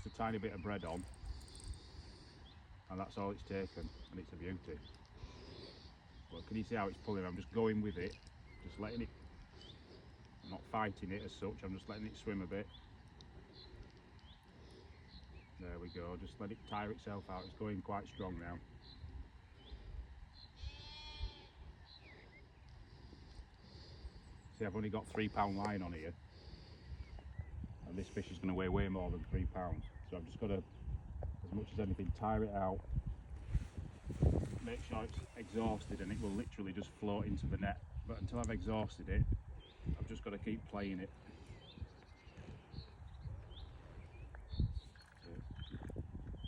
just a tiny bit of bread on, and that's all it's taken, and it's a beauty. But can you see how it's pulling? I'm just going with it, just letting it, I'm not fighting it as such, I'm just letting it swim a bit. There we go, just let it tire itself out. It's going quite strong now. See, I've only got £3 line on here, and this fish is going to weigh way more than £3. So I've just got to, as much as anything, tire it out, make sure it's exhausted, and it will literally just float into the net. But until I've exhausted it, I've just got to keep playing it.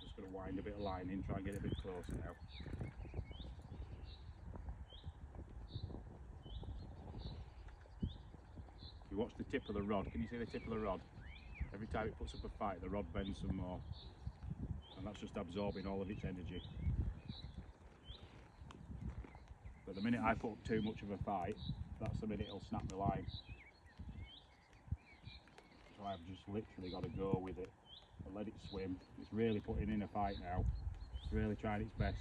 Just got to wind a bit of line in, try and get it a bit closer now. You watch the tip of the rod, can you see the tip of the rod? Every time it puts up a fight, the rod bends some more, and that's just absorbing all of its energy. But the minute I put up too much of a fight, that's the minute it'll snap the line. So I've just literally got to go with it and let it swim. It's really putting in a fight now. It's really trying its best.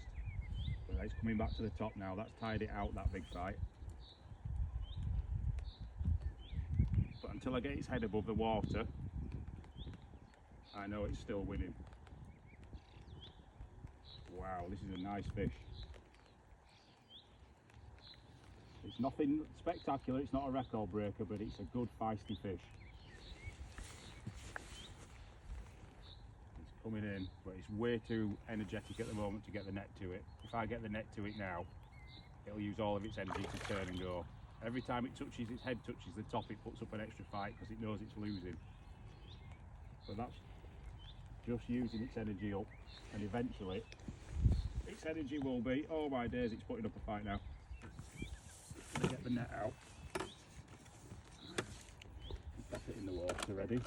But it's coming back to the top now. That's tired it out, that big fight. But until I get its head above the water, I know it's still winning. Wow, this is a nice fish. It's nothing spectacular, it's not a record breaker, but it's a good feisty fish. It's coming in, but it's way too energetic at the moment to get the net to it. If I get the net to it now, it'll use all of its energy to turn and go. Every time it touches, its head touches the top, it puts up an extra fight because it knows it's losing. But that's just using its energy up, and eventually its energy will be, oh my days, it's putting up a fight now. To get the net out. Put it in the water ready.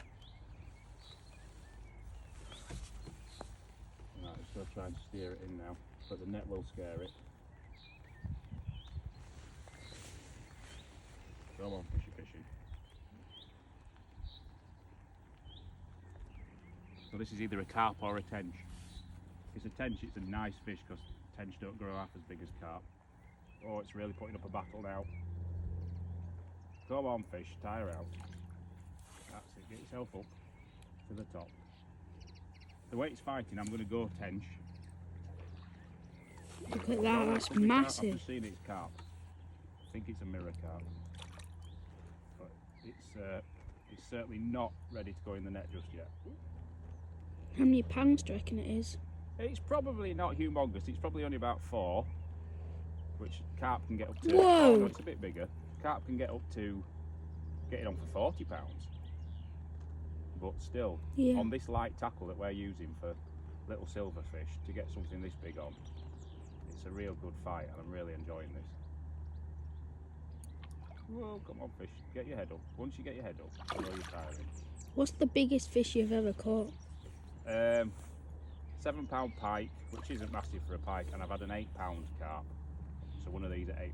Right, just going to try and steer it in now, but the net will scare it. Go on, fishy, fishy. So this is either a carp or a tench. If it's a tench, it's a nice fish because tench don't grow half as big as carp. Oh, it's really putting up a battle now. Go on, fish, tire out. That's it, get yourself up to the top. The way it's fighting, I'm going to go tench. Look at that, that's massive. I've just seen it's carp. I think it's a mirror carp. But it's certainly not ready to go in the net just yet. How many pounds do you reckon it is? It's probably not humongous, it's probably only about 4. Which carp can get up to. Whoa! Oh, no, it's a bit bigger. Carp can get up to getting on for £40. But still, Yeah. on this light tackle that we're using for little silverfish, to get something this big on, it's a real good fight, and I'm really enjoying this. Whoa, come on, fish, get your head up. Once you get your head up, I know you're tiring. What's the biggest fish you've ever caught? £7 pike, which isn't massive for a pike, and I've had an £8 carp. So one of these at £8.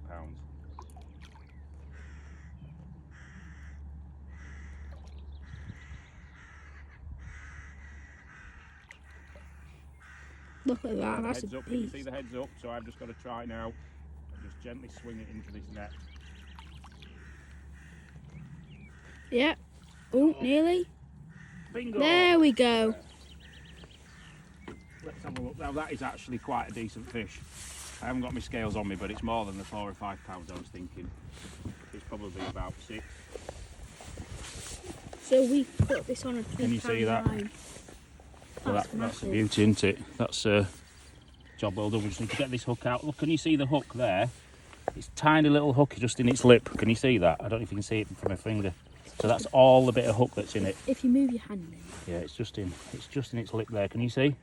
Look at that, that's Heads a up, can you beast. see the heads up? So I've just got to try now and just gently swing it into this net. Yeah. Oh, nearly. Bingo! There we go. Let's have a look. Now that is actually quite a decent fish. I haven't got my scales on me, but it's more than the £4 or £5 I was thinking. It's probably about 6. So we put this on a £3 Can you see that? line. So That's that's a massive. beauty, isn't it? That's a job well done. We just need to get this hook out. Look, can you see the hook there? It's a tiny little hook just in its lip. Can you see that? I don't know if you can see it from my finger. So that's all the bit of hook that's in it. If you move your hand in. Yeah, it's just in its lip there. Can you see?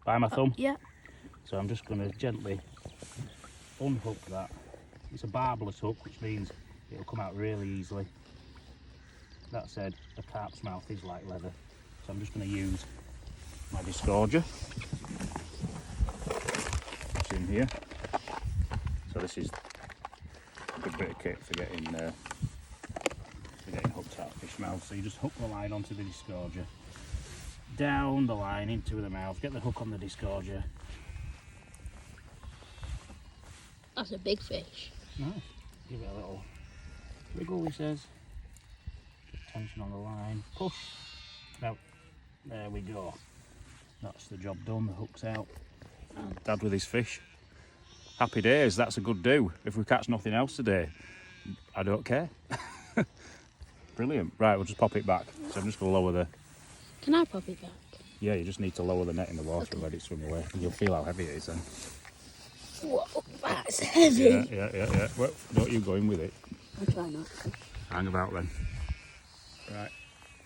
By my thumb. Yeah. So I'm just going to gently unhook that. It's a barbless hook, which means it'll come out really easily. That said, the carp's mouth is like leather, so I'm just going to use my disgorger. It's in here. So this is a good bit of kit for getting hooked out of fish mouth. So you just hook the line onto the disgorger, down the line into the mouth, get the hook on the disgorger. That's a big fish. Nice. Give it a little wiggle, he says. Tension on the line. Push. No. There we go. That's the job done. The hook's out. Dad with his fish. Happy days, that's a good do. If we catch nothing else today, I don't care. Brilliant. Right, we'll just pop it back. So I'm just going to lower the... Can I pop it back? Yeah, you just need to lower the net in the water and let it swim away. And you'll feel how heavy it is then. Whoa, that's heavy. Yeah. Well, don't you go in with it. I'll try not. Hang about then. Right,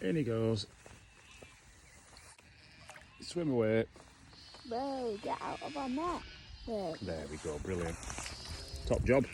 in he goes. Swim away. Whoa, get out of our net. Whoa. There we go, brilliant. Top job.